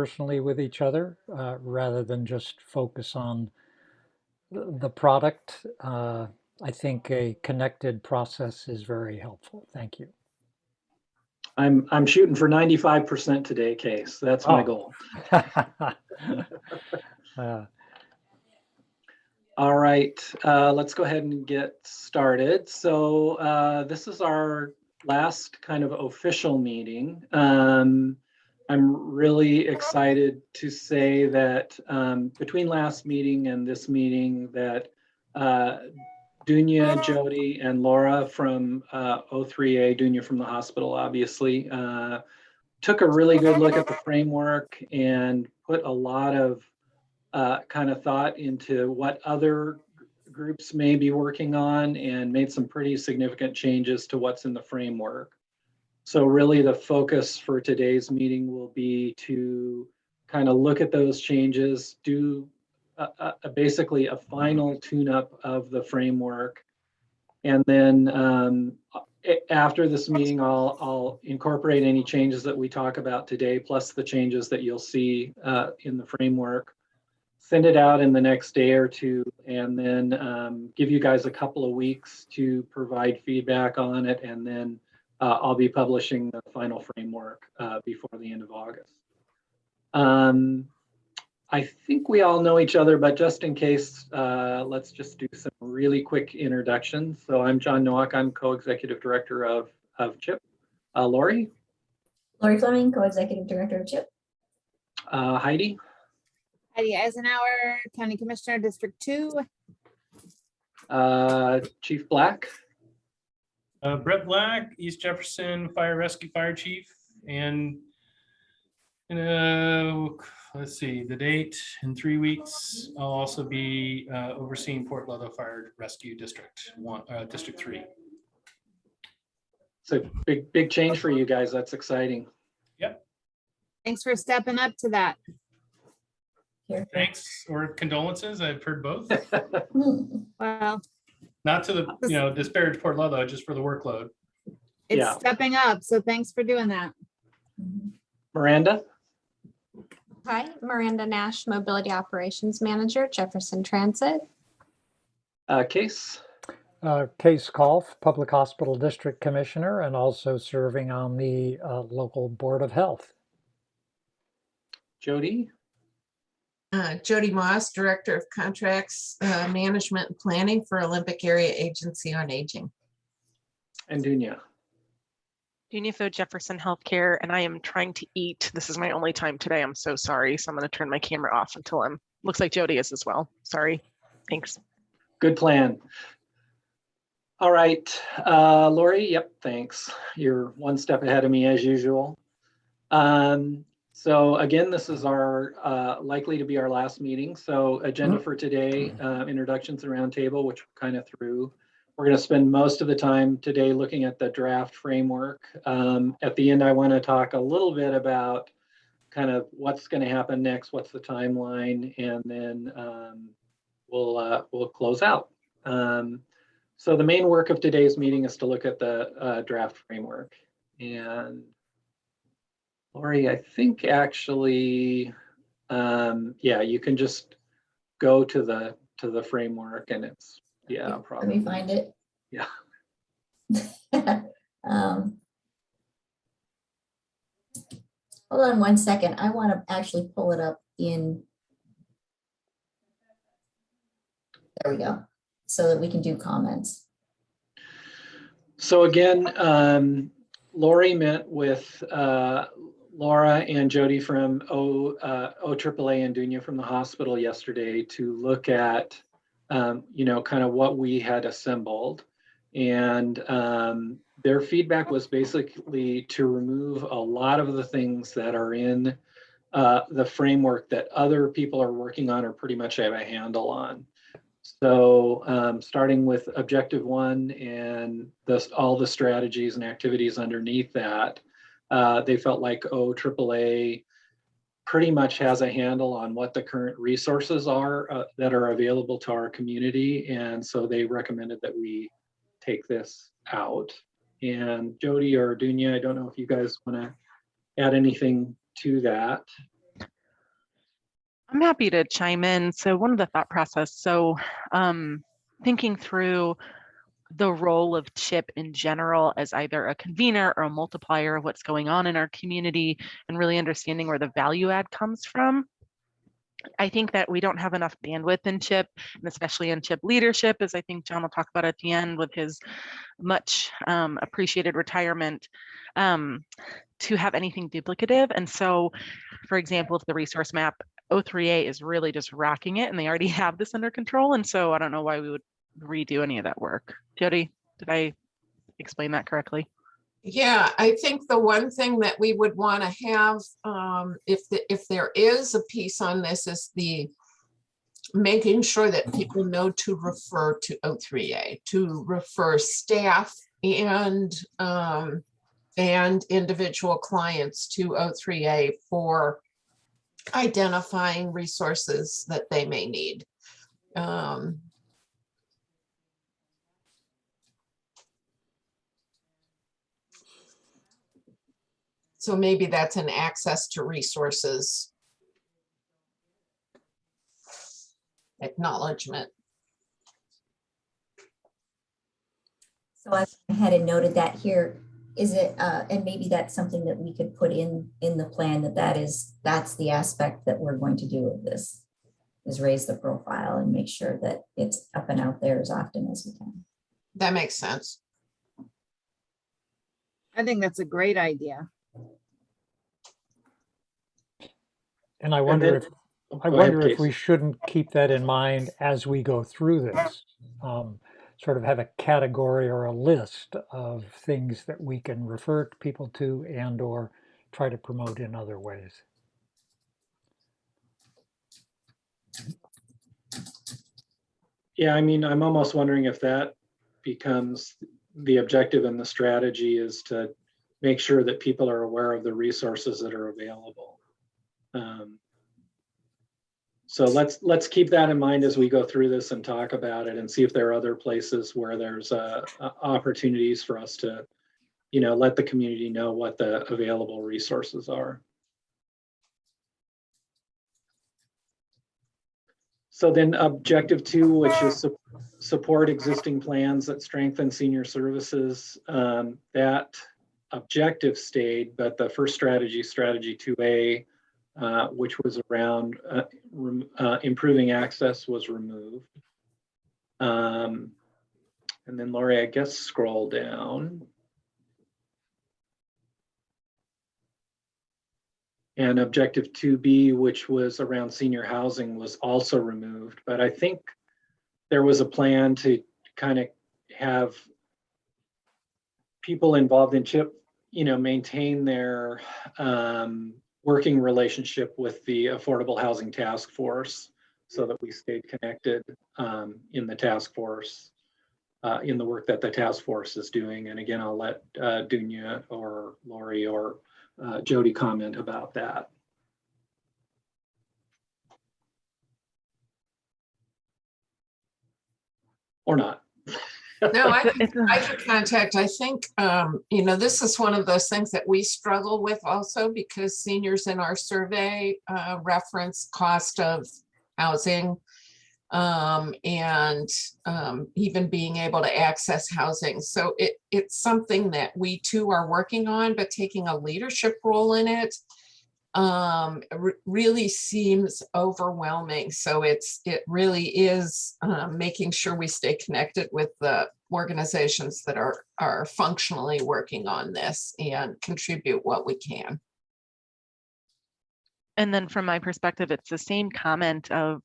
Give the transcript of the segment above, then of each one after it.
personally with each other rather than just focus on the product. I think a connected process is very helpful. Thank you. I'm shooting for 95% today, Case. That's my goal. All right, let's go ahead and get started. So this is our last kind of official meeting. I'm really excited to say that between last meeting and this meeting that Dunya, Jody, and Laura from O3A, Dunya from the hospital, obviously, took a really good look at the framework and put a lot of kind of thought into what other groups may be working on and made some pretty significant changes to what's in the framework. So really the focus for today's meeting will be to kind of look at those changes, do basically a final tune-up of the framework. And then after this meeting, I'll incorporate any changes that we talk about today, plus the changes that you'll see in the framework, send it out in the next day or two, and then give you guys a couple of weeks to provide feedback on it. And then I'll be publishing the final framework before the end of August. I think we all know each other, but just in case, let's just do some really quick introductions. So I'm John Nowak. I'm co-executive director of CHIP. Lori? Lori Fleming, co-executive director of CHIP. Heidi? Heidi Eisenhower, County Commissioner, District 2. Chief Black? Brett Black, East Jefferson Fire Rescue Fire Chief, and let's see, the date in 3 weeks. I'll also be overseeing Port Ludlow Fire Rescue District 1, District 3. It's a big change for you guys. That's exciting. Yep. Thanks for stepping up to that. Thanks or condolences. I've heard both. Well, not to the disparage Port Ludlow, just for the workload. It's stepping up, so thanks for doing that. Miranda? Hi, Miranda Nash, Mobility Operations Manager, Jefferson Transit. Case? Case Kolf, Public Hospital District Commissioner, and also serving on the local Board of Health. Jody? Jody Moss, Director of Contracts, Management and Planning for Olympic Area Agency on Aging. And Dunya? Dunya Fo, Jefferson Healthcare, and I am trying to eat. This is my only time today. I'm so sorry. So I'm going to turn my camera off until looks like Jody is as well. Sorry. Thanks. Good plan. All right, Lori, yep, thanks. You're one step ahead of me as usual. So again, this is our likely to be our last meeting. So agenda for today, introductions and roundtable, which we're kind of through. We're going to spend most of the time today looking at the draft framework. At the end, I want to talk a little bit about kind of what's going to happen next, what's the timeline, and then we'll close out. So the main work of today's meeting is to look at the draft framework. And Lori, I think actually, yeah, you can just go to the framework, and it's probably. Let me find it. Yeah. Hold on one second. I want to actually pull it up in. There we go. So that we can do comments. So again, Lori met with Laura and Jody from OAAA and Dunya from the hospital yesterday to look at, kind of what we had assembled. And their feedback was basically to remove a lot of the things that are in the framework that other people are working on or pretty much have a handle on. So starting with objective 1 and all the strategies and activities underneath that, they felt like OAAA pretty much has a handle on what the current resources are that are available to our community. And so they recommended that we take this out. And Jody or Dunya, I don't know if you guys want to add anything to that. I'm happy to chime in. So one of the thought process, so thinking through the role of CHIP in general as either a convener or a multiplier of what's going on in our community and really understanding where the value add comes from. I think that we don't have enough bandwidth in CHIP, and especially in CHIP leadership, as I think John will talk about at the end with his much appreciated retirement, to have anything duplicative. And so, for example, if the resource map O3A is really just rocking it and they already have this under control. And so I don't know why we would redo any of that work. Jody, did I explain that correctly? Yeah, I think the one thing that we would want to have, if there is a piece on this, is the making sure that people know to refer to O3A, to refer staff and individual clients to O3A for identifying resources that they may need. So maybe that's an access to resources acknowledgement. So I went ahead and noted that here. Is it, and maybe that's something that we could put in the plan, that's the aspect that we're going to do with this, is raise the profile and make sure that it's up and out there as often as we can. That makes sense. I think that's a great idea. And I And wonder then- if Go I ahead, wonder if Casey. we shouldn't keep that in mind as we go through this. Sort of have a category or a list of things that we can refer people to and or try to promote in other ways. Yeah, I mean, I'm almost wondering if that becomes the objective and the strategy is to make sure that people are aware of the resources that are available. So let's keep that in mind as we go through this and talk about it and see if there are other places where there's opportunities for us to, let the community know what the available resources are. So then objective 2, which is support existing plans that strengthen senior services, that objective stayed, but the first strategy 2A, which was around improving access, was removed. And then Lori, I guess scroll down. And objective 2B, which was around senior housing, was also removed. But I think there was a plan to kind of have people involved in CHIP, maintain their working relationship with the Affordable Housing Task Force so that we stayed connected in the task force, in the work that the task force is doing. And again, I'll let Dunya or Lori or Jody comment about that. Or not. No, I can contact, I think, this is one of those things that we struggle with also because seniors in our survey reference cost of housing and even being able to access housing. So it's something that we too are working on, but taking a leadership role in it really seems overwhelming. So it really is making sure we stay connected with the organizations that are functionally working on this and contribute what we can. And then from my perspective, it's the same comment of,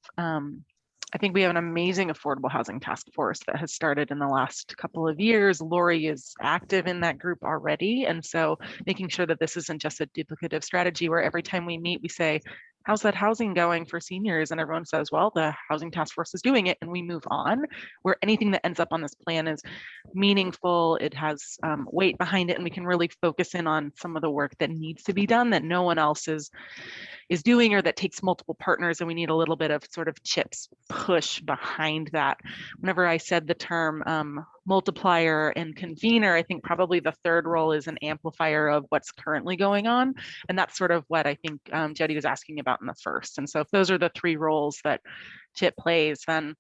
I think we have an amazing affordable housing task force that has started in the last couple of years. Lori is active in that group already. And so making sure that this isn't just a duplicative strategy where every time we meet, we say, how's that housing going for seniors? And everyone says, well, the housing task force is doing it, and we move on, where anything that ends up on this plan is meaningful, it has weight behind it, and we can really focus in on some of the work that needs to be done that no one else is is doing, or that takes multiple partners, and we need a little bit of sort of CHIP's push behind that. Whenever I said the term multiplier and convener, I think probably the third role is an amplifier of what's currently going on. And that's sort of what I think Jetty was asking about in the first. And so if those are the three roles that CHIP plays, then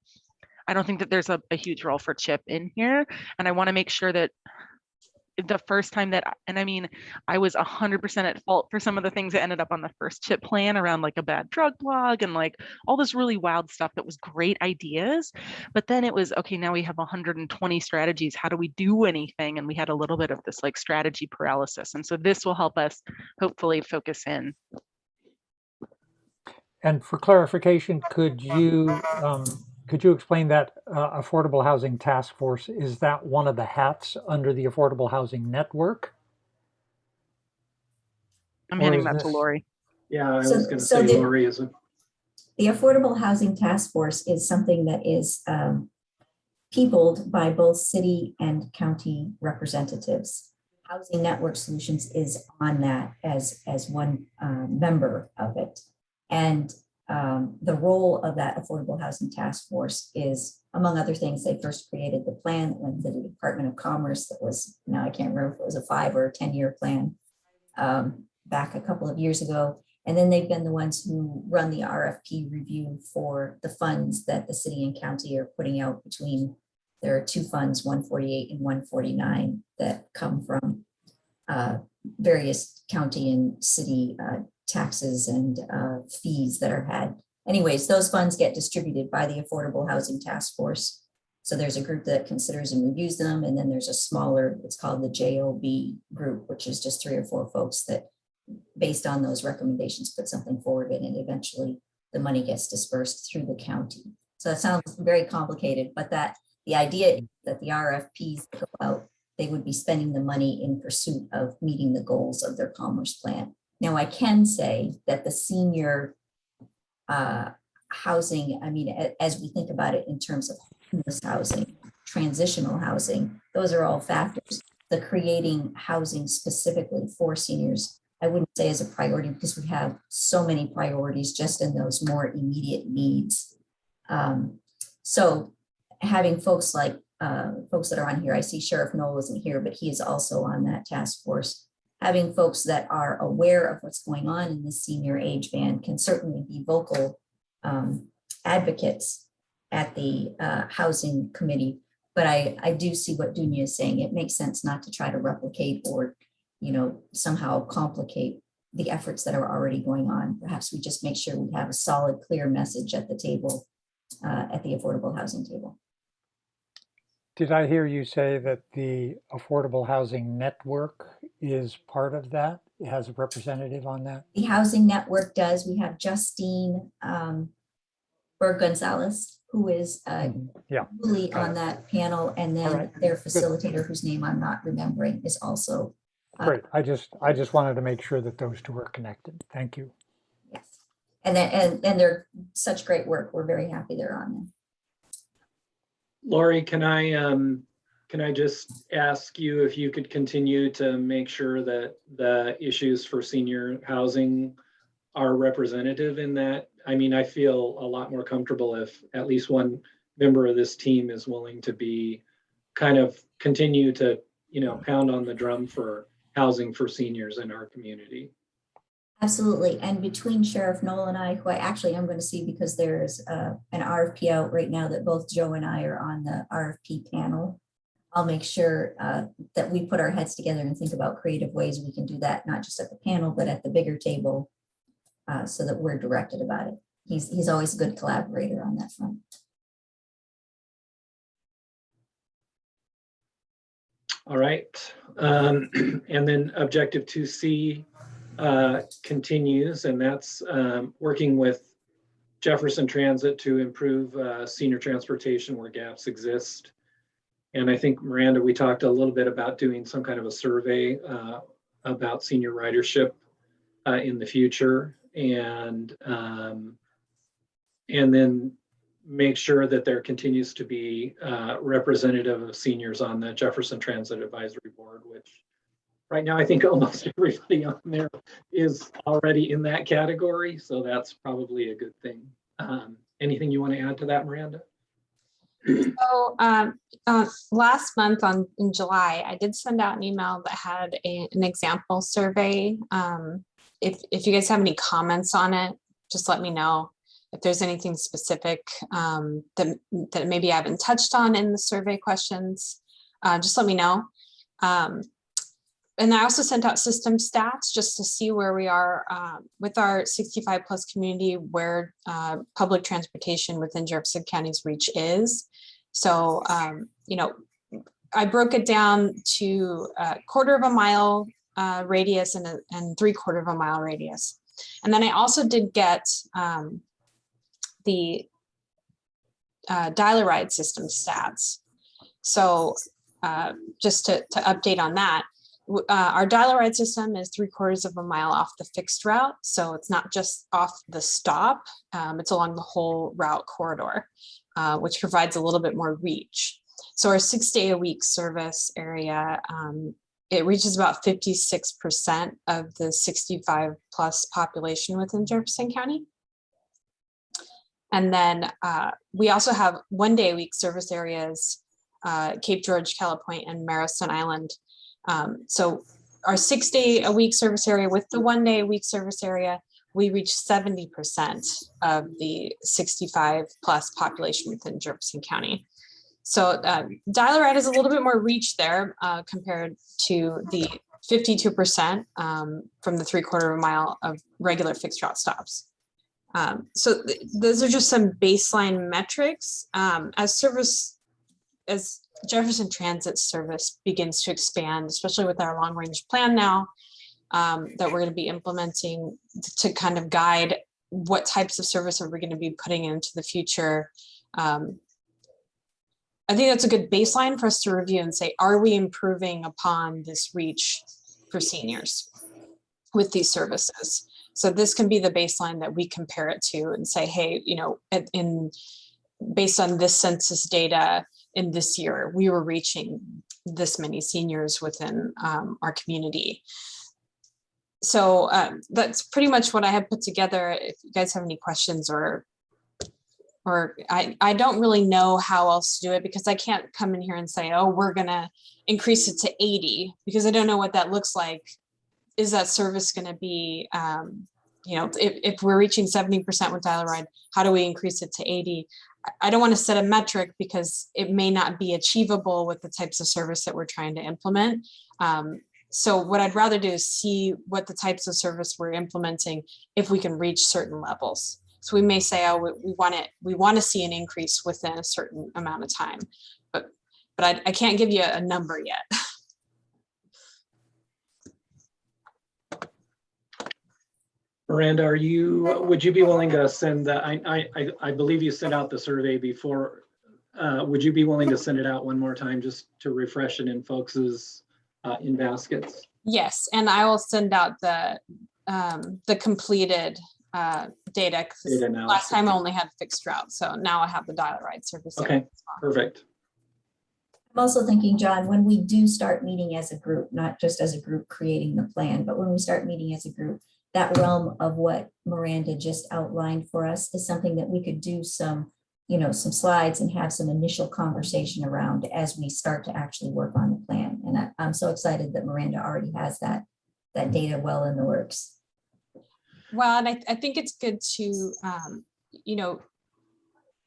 I don't think that there's a huge role for CHIP in here. And I want to make sure that the first time that, and I mean, I was 100% at fault for some of the things that ended up on the first CHIP plan around like a bad drug blog and like all this really wild stuff that was great ideas. But then it was, okay, now we have 120 strategies. How do we do anything? And we had a little bit of this like strategy paralysis. And so this will help us hopefully focus in. And for clarification, could you explain that Affordable Housing Task Force, is that one of the hats under the Affordable Housing Network? I'm Or handing is that to this- Lori. Yeah, I So- was going to so say the- Lori isn't. The Affordable Housing Task Force is something that is peopled by both city and county representatives. Housing Network Solutions is on that as one member of it. And the role of that Affordable Housing Task Force is, among other things, they first created the plan that went to the Department of Commerce that was, now I can't remember if it was a 5 or a 10-year plan back a couple of years ago. And then they've been the ones who run the RFP review for the funds that the city and county are putting out between, there are two funds, 148 and 149, that come from various county and city taxes and fees that are had. Anyways, those funds get distributed by the Affordable Housing Task Force. So there's a group that considers and reviews them. And then there's a smaller, it's called the JOB group, which is just 3 or 4 folks that, based on those recommendations, put something forward, and eventually the money gets dispersed through the county. So that sounds very complicated, but that the idea is that the RFPs go out, they would be spending the money in pursuit of meeting the goals of their commerce plan. Now, I can say that the senior housing, I mean, as we think about it in terms of homeless housing, transitional housing, those are all factors. The creating housing specifically for seniors, I wouldn't say is a priority, because we have so many priorities just in those more immediate needs. So having folks like folks that are on here, I see Sheriff Knoll isn't here, but he is also on that task force. Having folks that are aware of what's going on in the senior age band can certainly be vocal advocates at the housing committee. But I do see what Dunya is saying. It makes sense not to try to replicate or, somehow complicate the efforts that are already going on. Perhaps we just make sure we have a solid, clear message at the table, at the affordable housing table. Did I hear you say that the Affordable Housing Network is part of that? It has a representative on that? The Housing Network does. We have Justine Berg Gonzalez, who is Yeah. really on that panel, and then right. their facilitator, whose name I'm not remembering, is also. Great. I just wanted to make sure that those two are connected. Thank you. Yes. And then and they're such great work. We're very happy they're on there. Lori, can I just ask you if you could continue to make sure that the issues for senior housing are representative in that? I mean, I feel a lot more comfortable if at least one member of this team is willing to be kind of continue to, pound on the drum for housing for seniors in our community. Absolutely. And between Sheriff Knoll and I, who I actually am going to see, because there's an RFP out right now that both Joe and I are on the RFP panel, I'll make sure that we put our heads together and think about creative ways we can do that, not just at the panel, but at the bigger table, so that we're directed about it. He's always a good collaborator on that front. All right. And then objective 2C continues, and that's working with Jefferson Transit to improve senior transportation where gaps exist. And I think, Miranda, we talked a little bit about doing some kind of a survey about senior ridership in the future, and then make sure that there continues to be representative of seniors on the Jefferson Transit Advisory Board, which right now, I think almost everybody on there is already in that category, so that's probably a good thing. Anything you want to add to that, Miranda? So last month in July, I did send out an email that had an example survey. If you guys have any comments on it, just let me know. If there's anything specific that maybe I haven't touched on in the survey questions, just let me know. And I also sent out system stats just to see where we are with our 65 plus community, where public transportation within Jefferson County's reach is. So, you know, I broke it down to a 1/4 mile radius and 3/4 mile radius. And then I also did get the dial-a-ride system stats. So just to update on that, our dial-a-ride system is 3/4 mile off the fixed route. So it's not just off the stop, it's along the whole route corridor, which provides a little bit more reach. So our 6-day-a-week service area, it reaches about 56% of the 65 plus population within Jefferson County. And then we also have 1-day-a-week service areas, Cape George, Cala Point, and Marrowstone Island. So our 6-day-a-week service area with the 1-day-a-week service area, we reach 70% of the 65 plus population within Jefferson County. So dial-a-ride is a little bit more reach there compared to the 52% from the 3/4 mile of regular fixed route stops. So those are just some baseline metrics. As Jefferson Transit service begins to expand, especially with our long range plan now that we're going to be implementing to kind of guide what types of service are we going to be putting into the future. I think that's a good baseline for us to review and say, are we improving upon this reach for seniors with these services? So this can be the baseline that we compare it to and say, hey, you know, based on this census data in this year, we were reaching this many seniors within our community. So that's pretty much what I have put together. If you guys have any questions or I don't really know how else to do it, because I can't come in here and say, oh, we're gonna increase it to 80, because I don't know what that looks like. Is that service gonna be, you know, if we're reaching 70% with dial-a-ride, how do we increase it to 80? I don't want to set a metric because it may not be achievable with the types of service that we're trying to implement. So what I'd rather do is see what the types of service we're implementing, if we can reach certain levels. So we may say, oh, we want to see an increase within a certain amount of time, but I can't give you a number yet. Miranda, would you be willing to send that? I believe you sent out the survey before. Would you be willing to send it out one more time just to refresh it in folks's in baskets? Yes, and I will send out the completed data. Last time I only had fixed route, so now I have the dial-a-ride service. Okay, perfect. I'm also thinking, John, when we do start meeting as a group, not just as a group creating the plan, but when we start meeting as a group, that realm of what Miranda just outlined for us is something that we could do some slides and have some initial conversation around as we start to actually work on the plan. And I'm so excited that Miranda already has that data well in the works. Well, and I think it's good to, you know,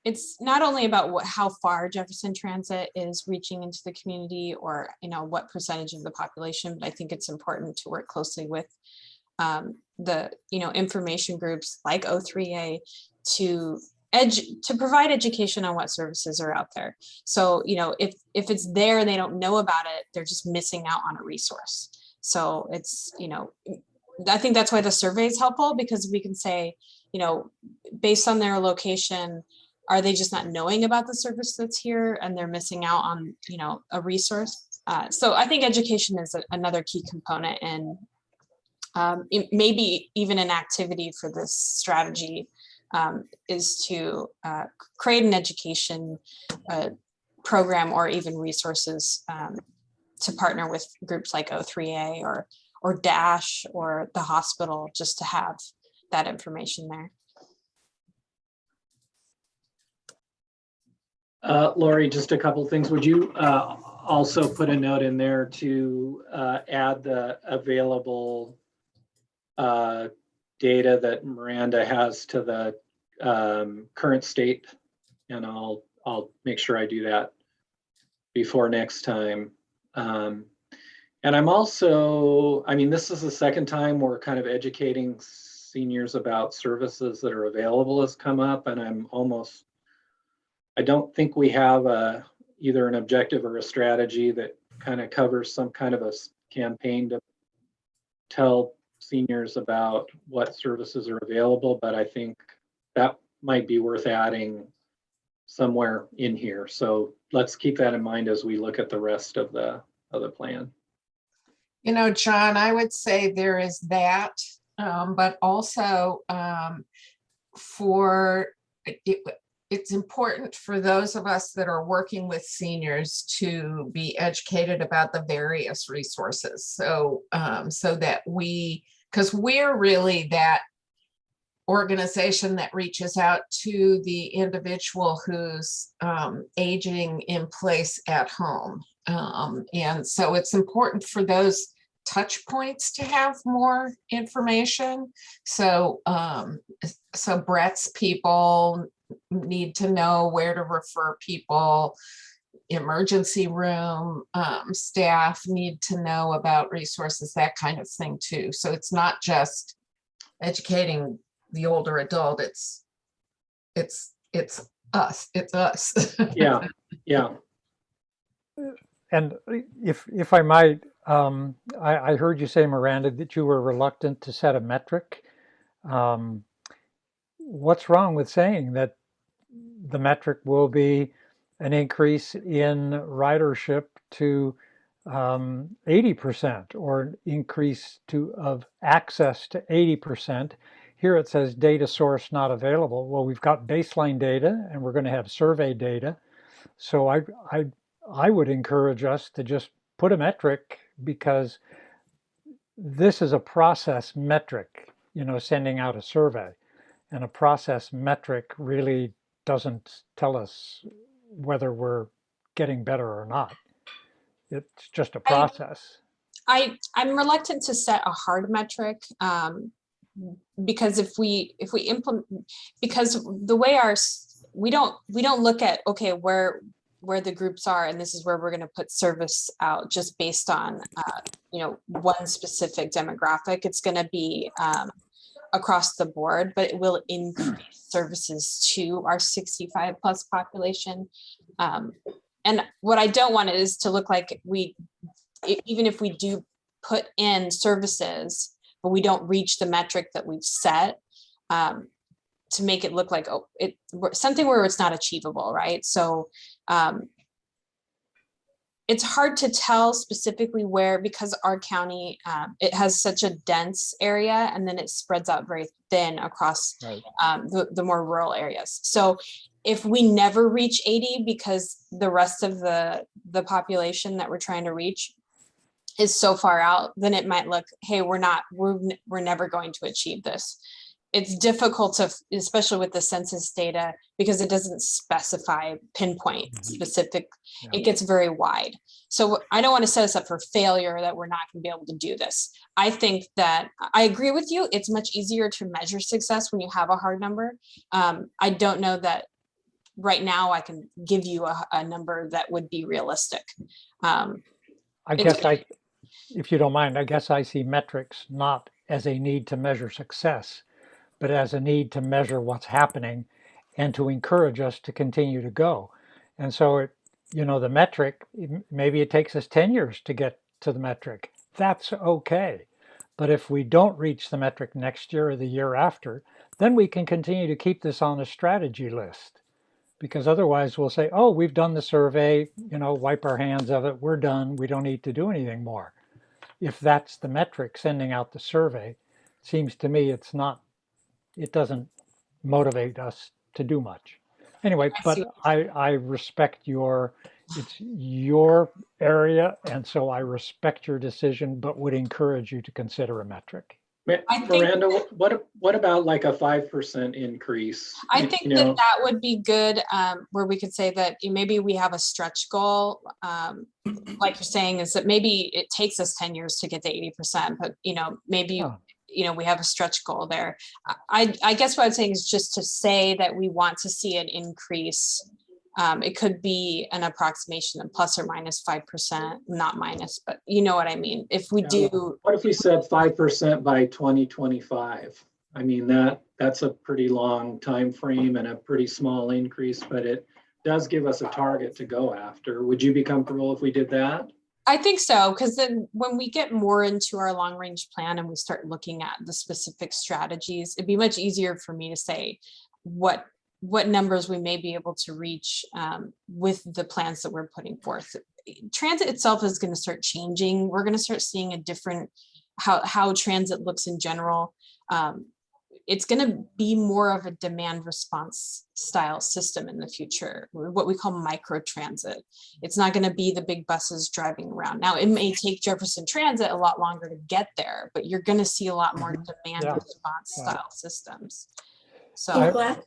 it's not only about how far Jefferson Transit is reaching into the community or, you know, what percentage of the population, but I think it's important to work closely with the, you know, information groups like O3A to provide education on what services are out there. So, you know, if it's there and they don't know about it, they're just missing out on a resource. So it's, you know, I think that's why the survey is helpful, because we can say, you know, based on their location, are they just not knowing about the service that's here and they're missing out on, you know, a resource? So I think education is another key component, and maybe even an activity for this strategy is to create an education program or even resources to partner with groups like O3A or DASH or the hospital, just to have that information there. Lori, just a couple things. Would you also put a note in there to add the available data that Miranda has to the current state? And I'll make sure I do that before next time. And I'm also, I mean, this is the second time we're kind of educating seniors about services that are available has come up, and I don't think we have either an objective or a strategy that kind of covers some kind of a campaign to tell seniors about what services are available, but I think that might be worth adding somewhere in here. So let's keep that in mind as we look at the rest of the plan. You know, John, I would say there is that, but also it's important for those of us that are working with seniors to be educated about the various resources. So, so that because we're really that organization that reaches out to the individual who's aging in place at home. And so it's important for those touch points to have more information. So, so Brett's people need to know where to refer people. Emergency room staff need to know about resources, that kind of thing too. So it's not just educating the older adult, it's us. Yeah. And if I might, I heard you say, Miranda, that you were reluctant to set a metric. What's wrong with saying that the metric will be an increase in ridership to 80% or an increase of access to 80%? Here it says data source not available. Well, we've got baseline data and we're going to have survey data. So I would encourage us to just put a metric, because this is a process metric, sending out a survey. And a process metric really doesn't tell us whether we're getting better or not. It's just a process. I'm reluctant to set a hard metric because if we implement, because the way we don't look at, okay, where the groups are and this is where we're going to put service out just based on one specific demographic. It's going to be across the board, but it will increase services to our 65 plus population. And what I don't want is to look like even if we do put in services, but we don't reach the metric that we've set, to make it look like something where it's not achievable, right? So it's hard to tell specifically where, because our county, it has such a dense area and then it spreads out very thin across Right. The more rural areas. So if we never reach 80 because the rest of the population that we're trying to reach is so far out, then it might look, hey, we're never going to achieve this. It's difficult to, especially with the census data, because it doesn't specify pinpoint specific, Yeah. It gets very wide. So I don't want to set us up for failure that we're not going to be able to do this. I think that I agree with you. It's much easier to measure success when you have a hard number. I don't know that right now I can give you a number that would be realistic. If you don't mind, I guess I see metrics not as a need to measure success, but as a need to measure what's happening and to encourage us to continue to go. And so, the metric, maybe it takes us 10 years to get to the metric. That's okay. But if we don't reach the metric next year or the year after, then we can continue to keep this on a strategy list. Because otherwise we'll say, oh, we've done the survey, wipe our hands of it, we're done, we don't need to do anything more. If that's the metric, sending out the survey, seems to me it doesn't motivate us to do much. Anyway, but I respect your it's your area, and so I respect your decision, but would encourage you to consider a metric. I think- Miranda, what about like a 5% increase? I think You know, that would be good, where we could say that maybe we have a stretch goal. Like you're saying, is that maybe it takes us 10 years to get to 80%, but maybe Yeah. we have a stretch goal there. I guess what I'm saying is just to say that we want to see an increase. It could be an approximation of plus or minus 5%, not minus, but you know what I mean? If we do, what if we said 5% by 2025? I mean, that's a pretty long time frame and a pretty small increase, but it does give us a target to go after. Would you be comfortable if we did that? I think so, because then when we get more into our long range plan and we start looking at the specific strategies, it'd be much easier for me to say what numbers we may be able to reach with the plans that we're putting forth. Transit itself is going to start changing. We're going to start seeing a different how transit looks in general. It's going to be more of a demand response style system in the future, what we call micro transit. It's not going to be the big buses driving around. Now, it may take Jefferson Transit a lot longer to get there, but you're going to see a lot more demand response style systems. So Black?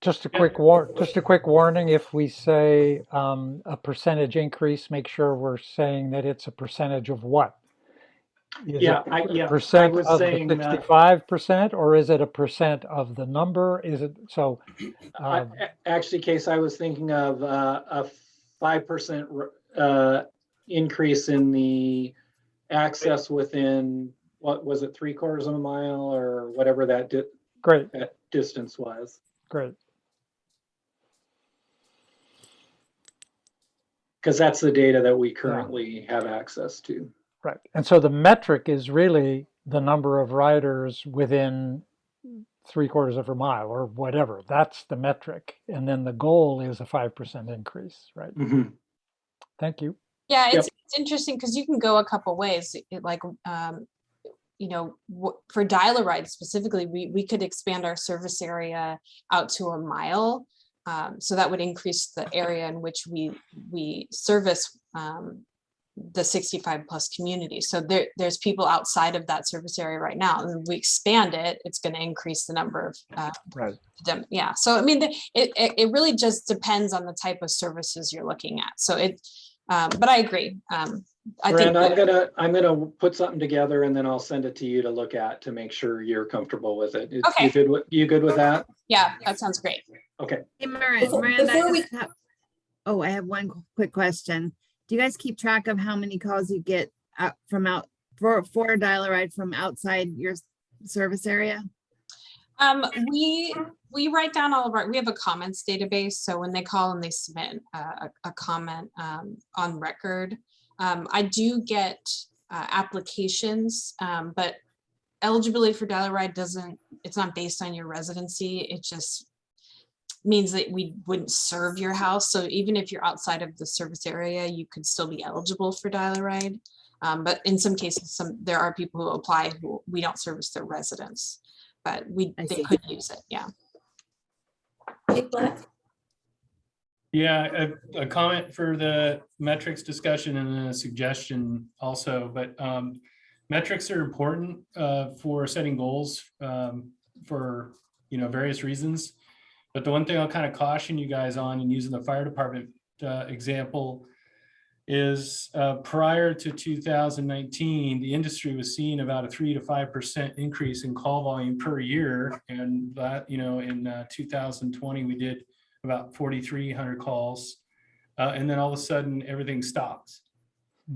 Just a quick warning, if we say a percentage increase, make sure we're saying that it's a percentage of what? Is Yeah, it I percent was of the saying that. 65%, or is it a percent of the number? Is it so? Actually, Case, I was thinking of a 5% increase in the access within, what was it, 3/4 of a mile or whatever that Great, that distance was. great. Because that's the data that we currently have access to. Right. And so the metric is really the number of riders within 3/4 of a mile or whatever. That's the metric. And then the goal is a 5% increase, right? Mm-hmm. Thank you. yeah, it's interesting because you can go a couple ways. For dial-a-ride specifically, we could expand our service area out to a mile. So that would increase the area in which we service the 65 plus community. So there's people outside of that service area right now. And we expand it, it's going to increase the number of them. Yeah. So I mean, it really just depends on the type of services you're looking at. So but I agree. I think I'm gonna put something together and then I'll send it to you to look at to make sure you're comfortable with it. Okay. You good with that? Yeah, that sounds great. Okay. Hey, Before Miranda, we- I have one quick question. Do you guys keep track of how many calls you get for a dial-a-ride from outside your service area? We write down all of we have a comments database. So when they call and they submit a comment on record, I do get applications, but eligibility for dial-a-ride it's not based on your residency. It just means that we wouldn't serve your house. So even if you're outside of the service area, you could still be eligible for dial-a-ride. But in some cases, there are people who apply who we don't service their residents, but they could use it. Yeah. Hey, Black? Yeah, a comment for the metrics discussion and then a suggestion also, but metrics are important for setting goals for various reasons. But the one thing I'll kind of caution you guys on, and using the fire department example, is prior to 2019, the industry was seeing about a 3 to 5% increase in call volume per year. And that, in 2020, we did about 4,300 calls. And then all of a sudden, everything stopped.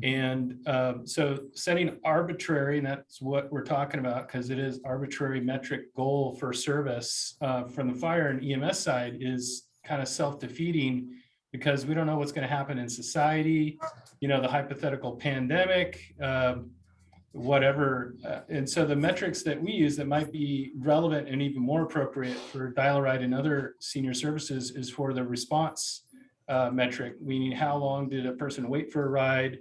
And so setting arbitrary, and that's what we're talking about, because it is arbitrary metric goal for service from the fire and EMS side is kind of self-defeating, because we don't know what's going to happen in society, the hypothetical pandemic, whatever. And so the metrics that we use that might be relevant and even more appropriate for dial-a-ride and other senior services is for the response metric, meaning how long did a person wait for a ride?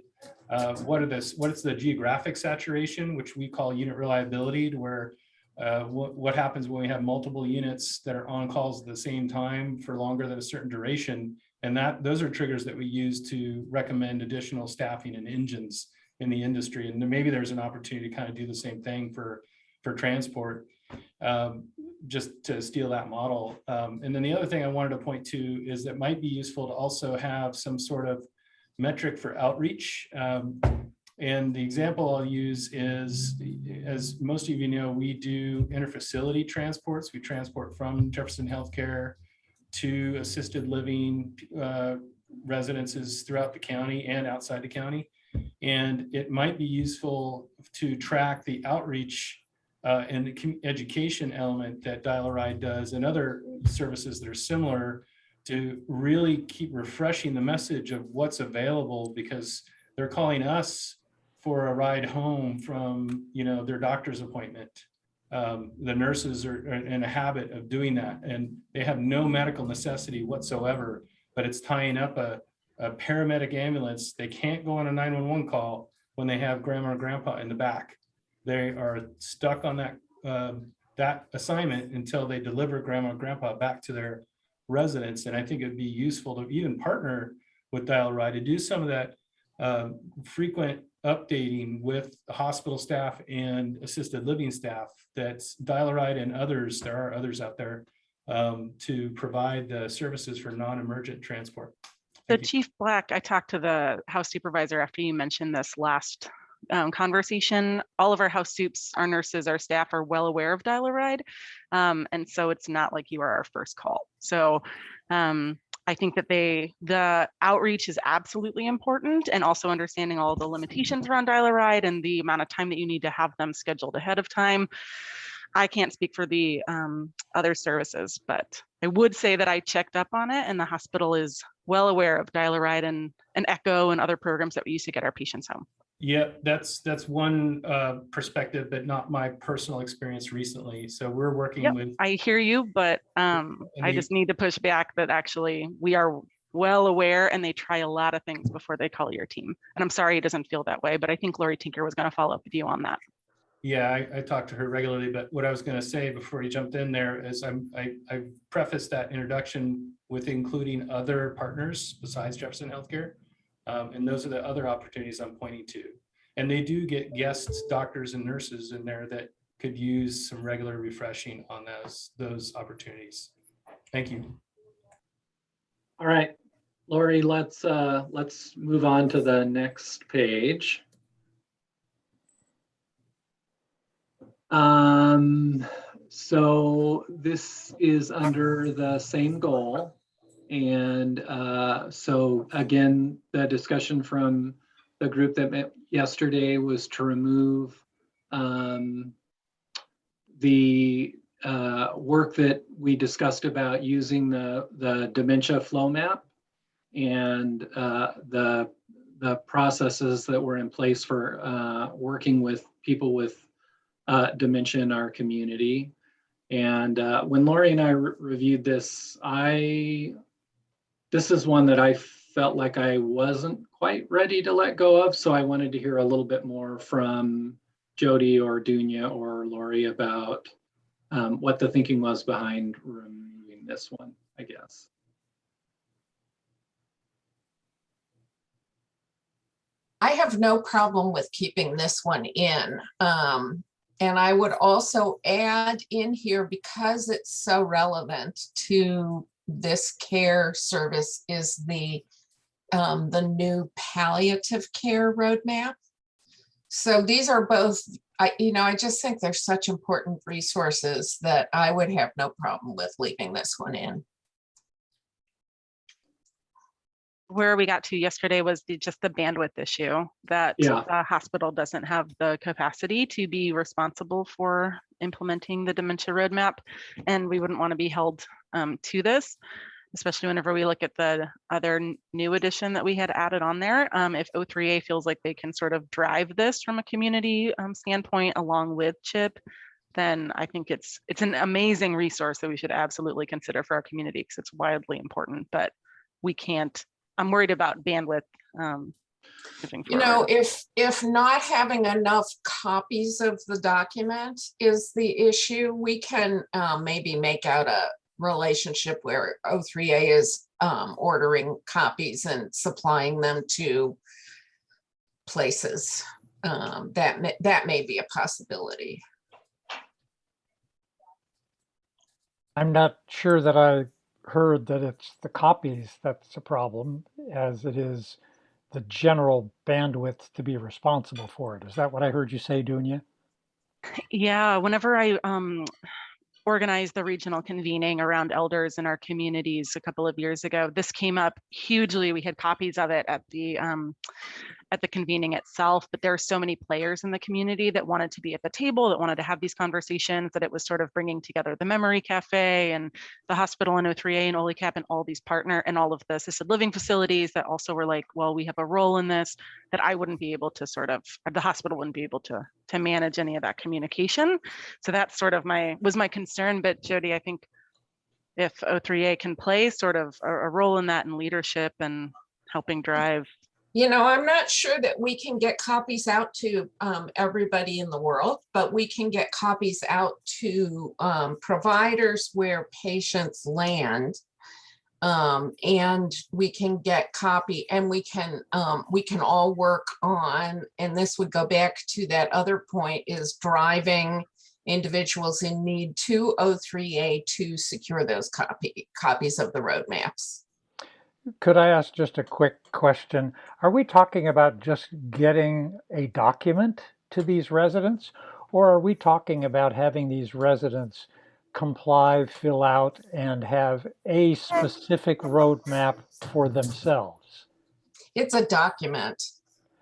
What is the geographic saturation, which we call unit reliability, to where what happens when we have multiple units that are on calls at the same time for longer than a certain duration, And those are triggers that we use to recommend additional staffing and engines in the industry. And then maybe there's an opportunity to kind of do the same thing for transport, just to steal that model. And then the other thing I wanted to point to is that might be useful to also have some sort of metric for outreach. And the example I'll use is, as most of you know, we do interfacility transports. We transport from Jefferson Healthcare to assisted living residences throughout the county and outside the county. And it might be useful to track the outreach and the education element that Dial-A-Ride does and other services that are similar, to really keep refreshing the message of what's available, because they're calling us for a ride home from, you know, their doctor's appointment. The nurses are in a habit of doing that, and they have no medical necessity whatsoever, but it's tying up a paramedic ambulance. They can't go on a 911 call when they have grandma or grandpa in the back. They are stuck on that assignment until they deliver grandma or grandpa back to their residence. And I think it'd be useful to even partner with Dial-A-Ride to do some of that frequent updating with the hospital staff and assisted living staff. That's Dial-A-Ride and others. There are others out there to provide the services for non-emergent transport. So Chief Black, I talked to the house supervisor after you mentioned this last conversation. All of our house soups, our nurses, our staff are well aware of Dial-A-Ride. And so it's not like you are our first call. So I think that the outreach is absolutely important, and also understanding all the limitations around Dial-A-Ride and the amount of time that you need to have them scheduled ahead of time. I can't speak for the other services, but I would say that I checked up on it, and the hospital is well aware of Dial-A-Ride and ECHO and other programs that we use to get our patients home. Yeah, that's one perspective, but not my personal experience recently. So we're working with. I hear you, but I just need to push back that actually we are well aware, and they try a lot of things before they call your team. And I'm sorry it doesn't feel that way, but I think Lori Tinker was going to follow up with you on that. Yeah, I talk to her regularly, but what I was going to say before you jumped in there is I prefaced that introduction with including other partners besides Jefferson Healthcare. And those are the other opportunities I'm pointing to. And they do get guests, doctors and nurses in there that could use some regular refreshing on those opportunities. Thank you. All right, Lori, let's move on to the next page. So this is under the same goal. And so again, the discussion from the group that met yesterday was to remove the work that we discussed about using the dementia flow map and the processes that were in place for working with people with dementia in our community. And when Lori and I reviewed this, this is one that I felt like I wasn't quite ready to let go of. So I wanted to hear a little bit more from Jody or Dunya or Lori about what the thinking was behind removing this one, I guess. I have no problem with keeping this one in. And I would also add in here, because it's so relevant to this care service, is the new palliative care roadmap. So these are both, I just think they're such important resources that I would have no problem with leaving this one in. Where we got to yesterday was just the bandwidth issue, that the hospital doesn't have the capacity to be responsible for implementing the dementia roadmap. And we wouldn't want to be held to this, especially whenever we look at the other new addition that we had added on there. If O3A feels like they can sort of drive this from a community standpoint along with CHIP, then I think it's an amazing resource that we should absolutely consider for our community, because it's wildly important, but we can't. I'm worried about bandwidth. If not having enough copies of the document is the issue, we can maybe make out relationship where O3A is ordering copies and supplying them to places. That may be a possibility. I'm not sure that I heard that it's the copies that's a problem, as it is the general bandwidth to be responsible for it. Is that what I heard you say, Dunya? Yeah, whenever I organized the regional convening around elders in our communities a couple of years ago, this came up hugely. We had copies of it at the convening itself, but there are so many players in the community that wanted to be at the table, that wanted to have these conversations, that it was sort of bringing together the Memory Cafe and the hospital and O3A and OLICAP and all these partner and all of the assisted living facilities that also were like, well, we have a role in this, that I wouldn't be able to sort of, the hospital wouldn't be able to manage any of that communication. So that's sort of was my concern. But Jody, I think if O3A can play sort of a role in that in leadership and helping drive. You know, I'm not sure that we can get copies out to everybody in the world, but we can get copies out to providers where patients land, and we can get copy, and we can all work on, and this would go back to that other point, is driving individuals in need to O3A to secure those copies of the roadmaps. Could I ask just a quick question? Are we talking about just getting a document to these residents, or are we talking about having these residents comply, fill out, and have a specific roadmap for themselves? It's a document.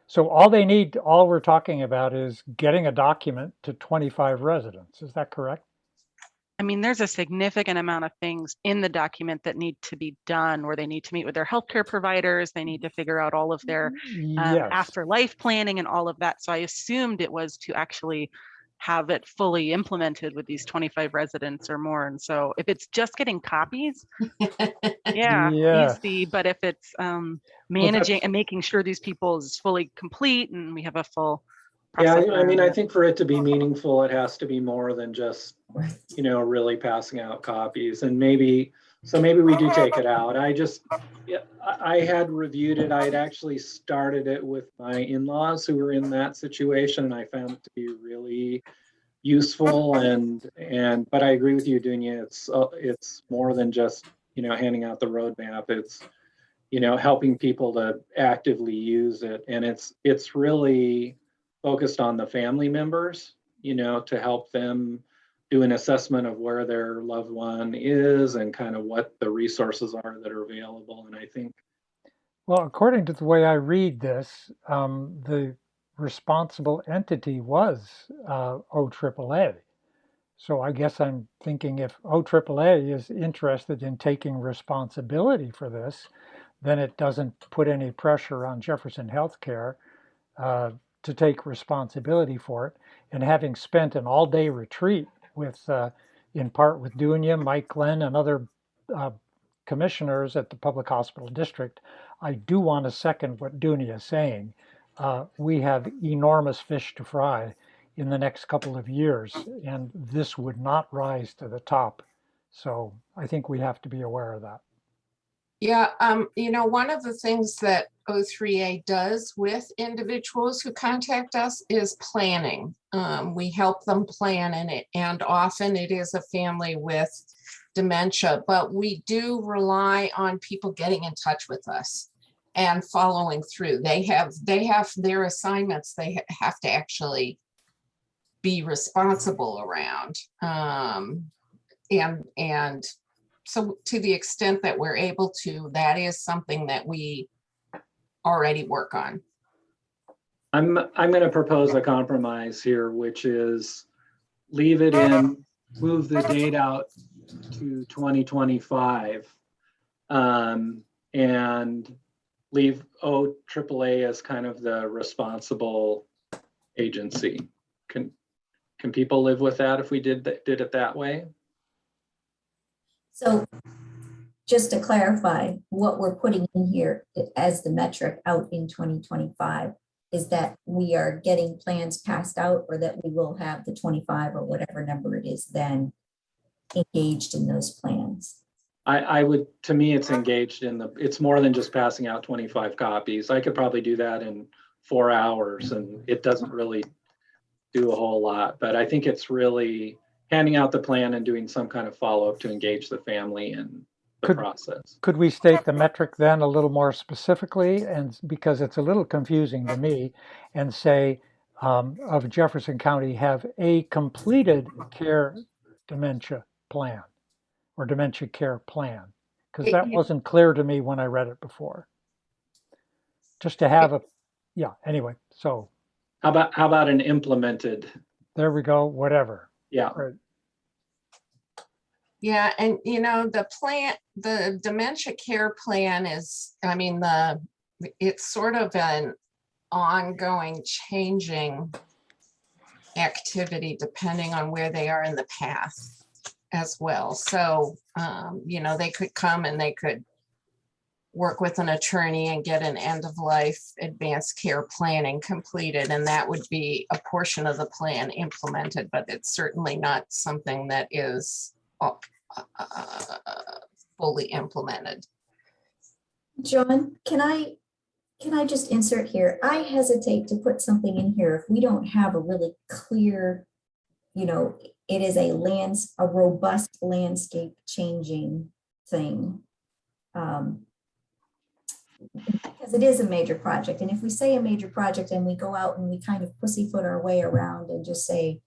So all we're talking about is getting a document to 25 residents. Is that correct? I mean, there's a significant amount of things in the document that need to be done, where they need to meet with their healthcare providers. They need to figure out all of their Yes. afterlife planning and all of that. So I assumed it was to actually have it fully implemented with these 25 residents or more. And so if it's just getting copies, yeah, Yes. easy. But if it's managing and making sure these people is fully complete and we have a full process. Yeah, I mean, I think for it to be meaningful, it has to be more than just, you know, really passing out copies. And maybe we do take it out. I had reviewed it. I had actually started it with my in-laws who were in that situation, and I found it to be really useful. But I agree with you, Dunya. It's more than just, you know, handing out the roadmap. It's, you know, helping people to actively use it, and it's really focused on the family members, you know, to help them do an assessment of where their loved one is and kind of what the resources are that are available. And I think, Well, according to the way I read this, the responsible entity was OAAA. So I guess I'm thinking if OAAA is interested in taking responsibility for this, then it doesn't put any pressure on Jefferson Healthcare to take responsibility for it. And having spent an all-day retreat with, in part with Dunya, Mike Glenn, and other commissioners at the Public Hospital District, I do want to second what Dunya is saying. We have enormous fish to fry in the next couple of years, and this would not rise to the top. So I think we have to be aware of that. Yeah, you know, one of the things that O3A does with individuals who contact us is planning. We help them plan in it, and often it is a family with dementia, but we do rely on people getting in touch with us and following through. They have their assignments they have to actually be responsible around. And so to the extent that we're able to, that is something that we already work on. I'm going to propose a compromise here, which is leave it in, move the date out to 2025, and leave OAAA as kind of the responsible agency. Can people live with that if we did it that way? So just to clarify, what we're putting in here as the metric out in 2025 is that we are getting plans passed out, or that we will have the 25 or whatever number it is then engaged in those plans. I would, to me, it's engaged in it's more than just passing out 25 copies. I could probably do that in 4 hours and it doesn't really do a whole lot, but I think it's really handing out the plan and doing some kind of follow-up to engage the family in the process. Could we state the metric then a little more specifically? And because it's a little confusing to me, and say of Jefferson County have a completed care dementia plan or dementia care plan, because that wasn't clear to me when I read it before. Just to have anyway, so. How about an implemented? There we go, whatever. Yeah. Right. Yeah, and the dementia care plan is, I mean, it's sort of an ongoing changing activity depending on where they are in the path as well. So, they could come and they could work with an attorney and get an end of life advanced care planning completed. And that would be a portion of the plan implemented, but it's certainly not something that is fully implemented. John, can I just insert here? I hesitate to put something in here if we don't have a really clear, it is a robust landscape changing thing. Because it is a major project. And if we say a major project and we go out and we kind of pussyfoot our way around and just say,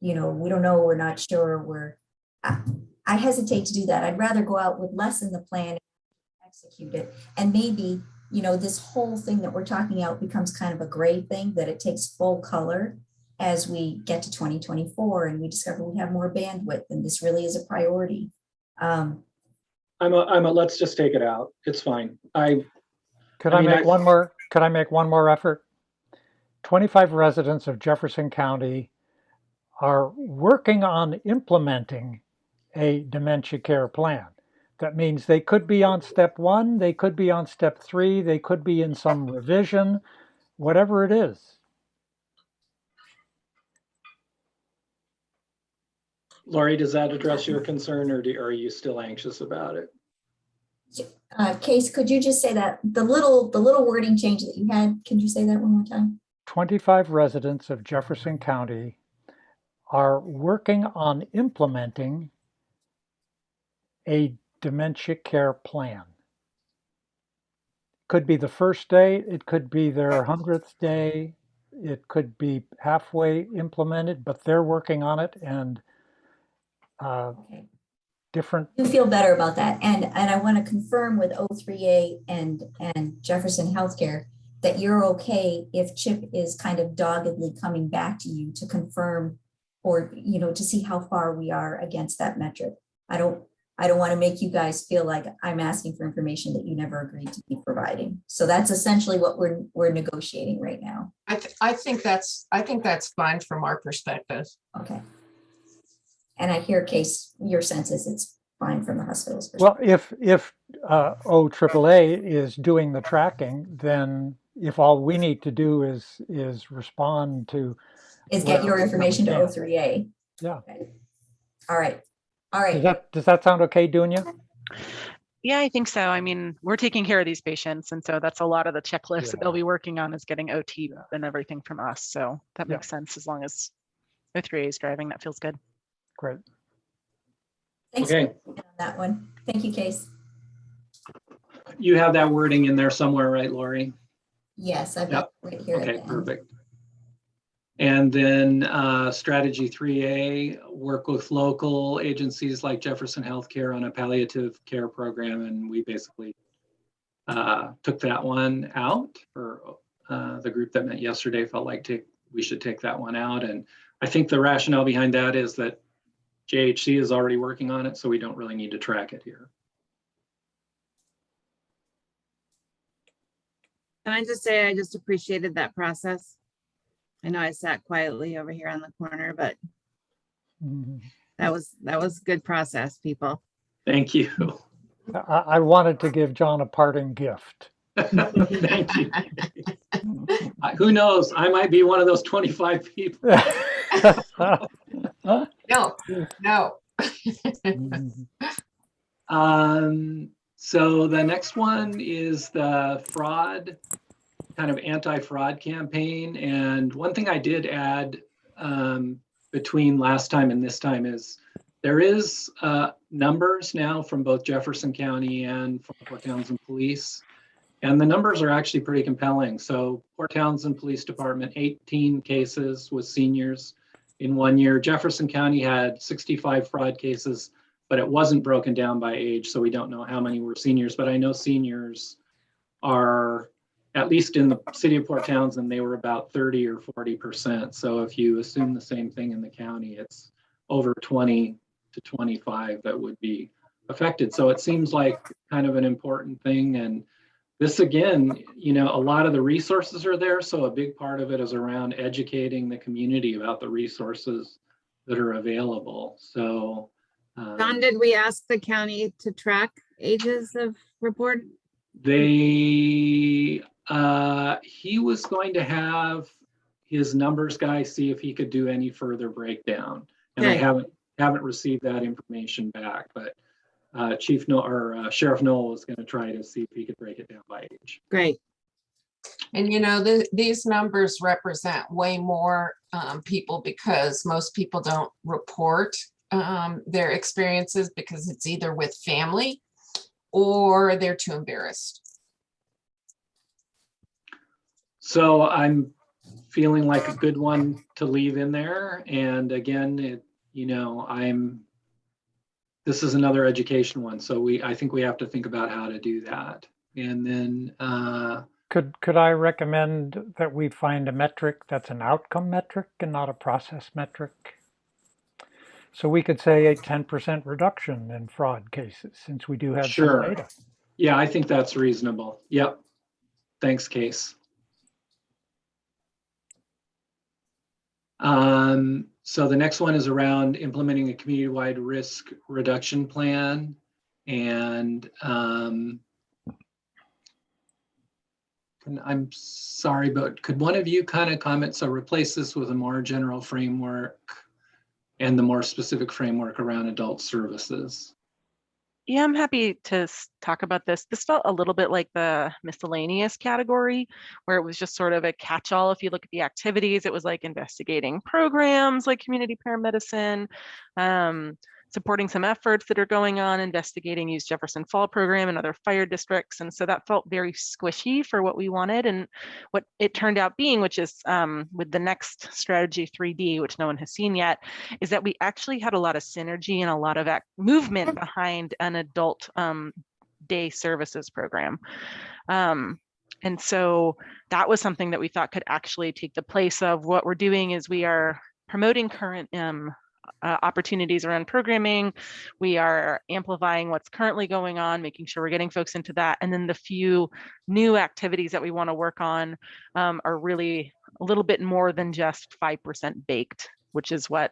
we don't know, we're not sure, I hesitate to do that. I'd rather go out with less in the plan and execute it. And maybe, this whole thing that we're talking about becomes kind of a gray thing, that it takes full color as we get to 2024 and we discover we have more bandwidth and this really is a priority. Let's just take it out. It's fine. Could I make one more effort? 25 residents of Jefferson County are working on implementing a dementia care plan. That means they could be on step 1, they could be on step 3, they could be in some revision, whatever it is. Lori, does that address your concern, or are you still anxious about it? Case, could you just say that the little wording change that you had, can you say that one more time? 25 residents of Jefferson County are working on implementing a dementia care plan. Could be the first day, it could be their 100th day, it could be halfway implemented, but they're working on it, and Okay. different. You feel better about that. And I want to confirm with O3A and Jefferson Healthcare that you're okay if CHIP is kind of doggedly coming back to you to confirm or, to see how far we are against that metric. I don't want to make you guys feel like I'm asking for information that you never agreed to be providing. So that's essentially what we're negotiating right now. I think that's fine from our perspective. Okay. And I hear, Case, your sense is it's fine from the hospital's perspective. Well, if OAAA is doing the tracking, then if all we need to do is respond to. Is get your information to Yeah. O3A. Yeah. Okay. All right. All right. Does that sound okay, Dunya? Yeah, I think so. I mean, we're taking care of these patients. And so that's a lot of the checklist that they'll be working on is getting OT and everything from us. So that makes sense as long as O3A is driving. That feels good. Great. Thanks Okay. on that one. Thank you, Case. You have that wording in there somewhere, right, Lori? Yes, I've got it right here. at Okay, the end. perfect. And then strategy 3A, work with local agencies like Jefferson Healthcare on a palliative care program. And we basically took that one out, or the group that met yesterday felt like we should take that one out. And I think the rationale behind that is that JHC is already working on it, so we don't really need to track it here. Can I just say, I just appreciated that process. I know I sat quietly over here on the corner, but Mhm. that was good process, people. Thank you. I wanted to give John a parting gift. Thank you. Who knows? I might be one of those 25 people. No. Mhm. So the next one is the fraud, kind of anti-fraud campaign. And one thing I did add between last time and this time is there is numbers now from both Jefferson County and from Port Townsend Police. And the numbers are actually pretty compelling. So Port Townsend Police Department, 18 cases with seniors in 1 year. Jefferson County had 65 fraud cases, but it wasn't broken down by age. So we don't know how many were seniors, but I know seniors are, at least in the city of Port Townsend, they were about 30 or 40%. So if you assume the same thing in the county, it's over 20 to 25 that would be affected. So it seems like kind of an important thing. And this, again, you know, a lot of the resources are there. So a big part of it is around educating the community about the resources that are available. So Don, did we ask the county to track ages of report? he was going to have his numbers guy see if he could do any further breakdown. And I Okay. haven't received that information back, but Sheriff Noel was going to try to see if he could break it down by age. Great. And you know, these numbers represent way more people, because most people don't report their experiences because it's either with family or they're too embarrassed. So I'm feeling like a good one to leave in there. And again, this is another education one. So I think we have to think about how to do that. And then Could I recommend that we find a metric that's an outcome metric and not a process metric? So we could say a 10% reduction in fraud cases, since we do have Sure. some data. Yeah, I think that's reasonable. Yep. Thanks, Case. So the next one is around implementing a community-wide risk reduction plan. And I'm sorry, but could one of you kind of comment? So replace this with a more general framework and the more specific framework around adult services. Yeah, I'm happy to talk about this. This felt a little bit like the miscellaneous category, where it was just sort of a catch-all. If you look at the activities, it was like investigating programs like community paramedicine, supporting some efforts that are going on, investigating Use Jefferson Fall program and other fire districts. And so that felt very squishy for what we wanted. And what it turned out being, which is with the next strategy 3D, which no one has seen yet, is that we actually had a lot of synergy and a lot of movement behind an adult day services program. And so that was something that we thought could actually take the place of what we're doing. Is we are promoting current opportunities around programming. We are amplifying what's currently going on, making sure we're getting folks into that. And then the few new activities that we want to work on are really a little bit more than just 5% baked, which is what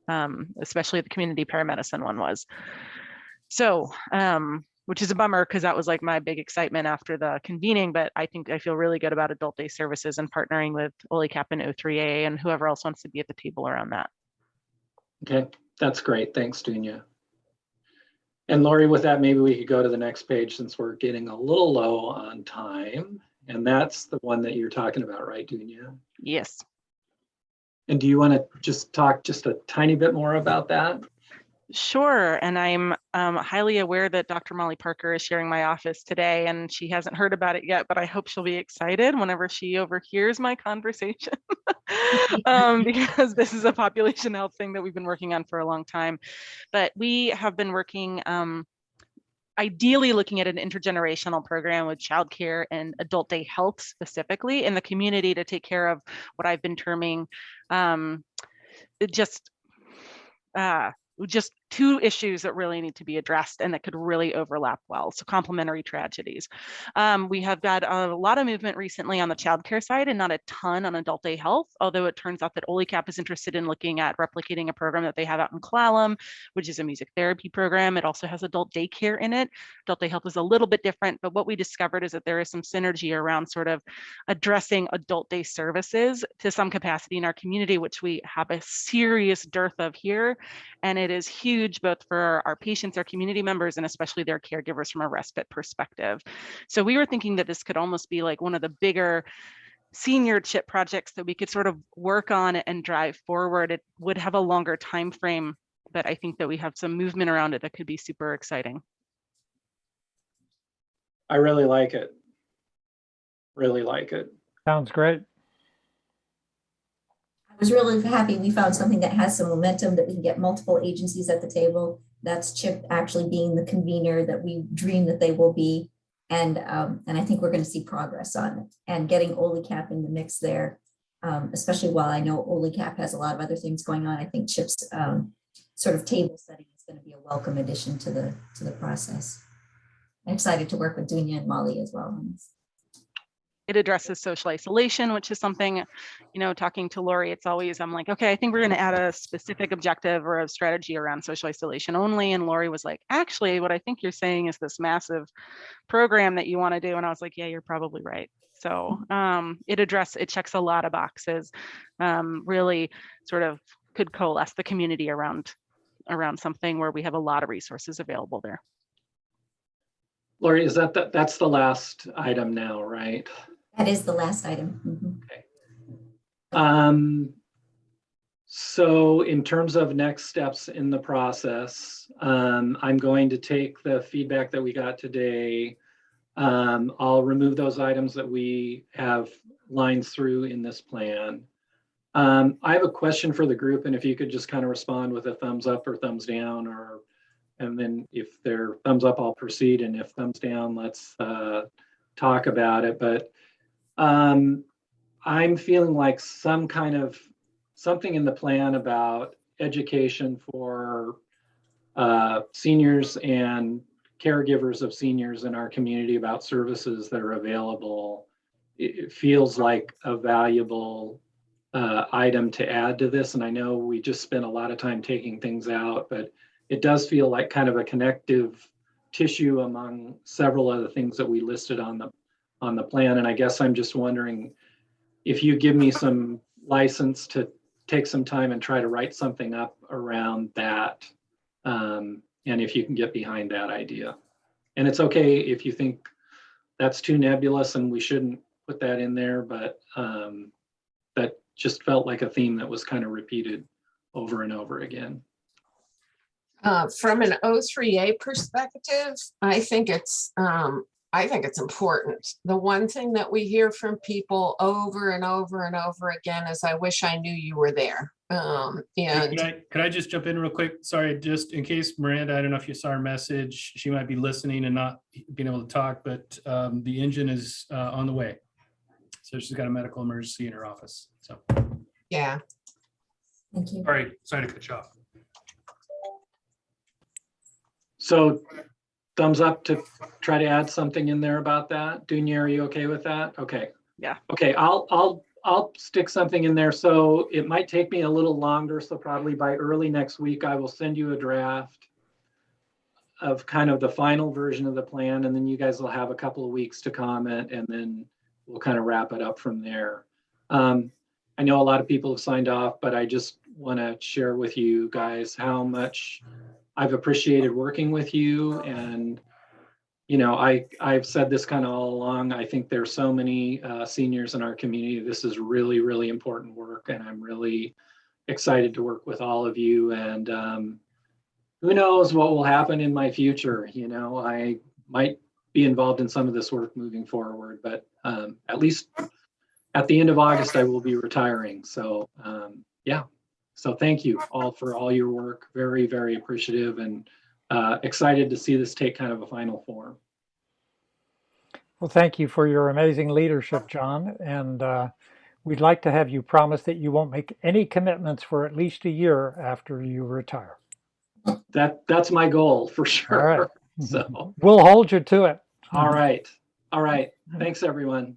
especially the community paramedicine one was. So, which is a bummer, because that was like my big excitement after the convening, but I feel really good about adult day services and partnering with OLICAP and O3A and whoever else wants to be at the table around that. Okay, that's great. Thanks, Dunya. And Lori, with that, maybe we could go to the next page, since we're getting a little low on time. And that's the one that you're talking about, right, Dunya? Yes. And do you want to just talk just a tiny bit more about that? Sure. And I'm highly aware that Dr. Molly Parker is sharing my office today, and she hasn't heard about it yet, but I hope she'll be excited whenever she overhears my conversation because this is a population health thing that we've been working on for a long time. But we have been working ideally looking at an intergenerational program with childcare and adult day health specifically in the community to take care of what I've been terming just two issues that really need to be addressed and that could really overlap well. So complementary tragedies. We have got a lot of movement recently on the childcare side and not a ton on adult day health, although it turns out that OLICAP is interested in looking at replicating a program that they have out in Clallam, which is a music therapy program. It also has adult daycare in it. Adult day health is a little bit different, but what we discovered is that there is some synergy around sort of addressing adult day services to some capacity in our community, which we have a serious dearth of here. And it is huge huge, both for our patients, our community members, and especially their caregivers from a respite perspective. So we were thinking that this could almost be like one of the bigger senior CHIP projects that we could sort of work on and drive forward. It would have a longer time frame, but I think that we have some movement around it that could be super exciting. I really like it. Really like it. Sounds great. I was really happy we found something that has some momentum, that we can get multiple agencies at the table. That's CHIP actually being the convener that we dream that they will be. And I think we're going to see progress on it, and getting OLICAP in the mix there, especially while I know OLICAP has a lot of other things going on. I think CHIP's sort of table setting is going to be a welcome addition to the process. I'm excited to work with Dunya and Molly as well on this. It addresses social isolation, which is something, you know, talking to Lori, it's always, I'm like, okay, I think we're going to add a specific objective or a strategy around social isolation only. And Lori was like, actually, what I think you're saying is this massive program that you want to do. And I was like, yeah, you're probably right. So it checks a lot of boxes, really sort of could coalesce the community around something where we have a lot of resources available there. Lori, is that's the last item now, right? That is the last item. Mm-hmm. Okay. So in terms of next steps in the process, I'm going to take the feedback that we got today. I'll remove those items that we have lines through in this plan. I have a question for the group, and if you could just kind of respond with a thumbs up or thumbs down, and then if they're thumbs up, I'll proceed, and if thumbs down, let's talk about it. But I'm feeling like something in the plan about education for seniors and caregivers of seniors in our community about services that are available. It feels like a valuable item to add to this. And I know we just spent a lot of time taking things out, but it does feel like kind of a connective tissue among several of the things that we listed on the plan. And I guess I'm just wondering if you give me some license to take some time and try to write something up around that. And if you can get behind that idea. And it's okay if you think that's too nebulous and we shouldn't put that in there, but that just felt like a theme that was kind of repeated over and over again. From an O3A perspective, I think it's important. The one thing that we hear from people over and over and over again is, I wish I knew you were there. And Could I just jump in real quick? Sorry, just in case Miranda, I don't know if you saw our message. She might be listening and not being able to talk, but the engine is on the way. So she's got a medical emergency in her office. So yeah. Thank you. Sorry to cut you off. So thumbs up to try to add something in there about that. Dunya, are you okay with that? Okay. Yeah. Okay, I'll stick something in there. So it might take me a little longer. So probably by early next week, I will send you a draft of kind of the final version of the plan. And then you guys will have a couple of weeks to comment, and then we'll kind of wrap it up from there. I know a lot of people have signed off, but I just want to share with you guys how much I've appreciated working with you. And, you know, I've said this kind of all along. I think there's so many seniors in our community. This is really, really important work. And I'm really excited to work with all of you. And who knows what will happen in my future. You know, I might be involved in some of this work moving forward, but at least at the end of August, I will be retiring. So yeah. So thank you all for all your work. Very, very appreciative, and excited to see this take kind of a final form. Well, thank you for your amazing leadership, John. And we'd like to have you promise that you won't make any commitments for at least a year after you retire. That's my goal for sure. All right. So we'll hold you to it. All right. All right. Thanks, everyone.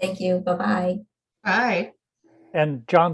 Thank you. Bye-bye. Bye. And John,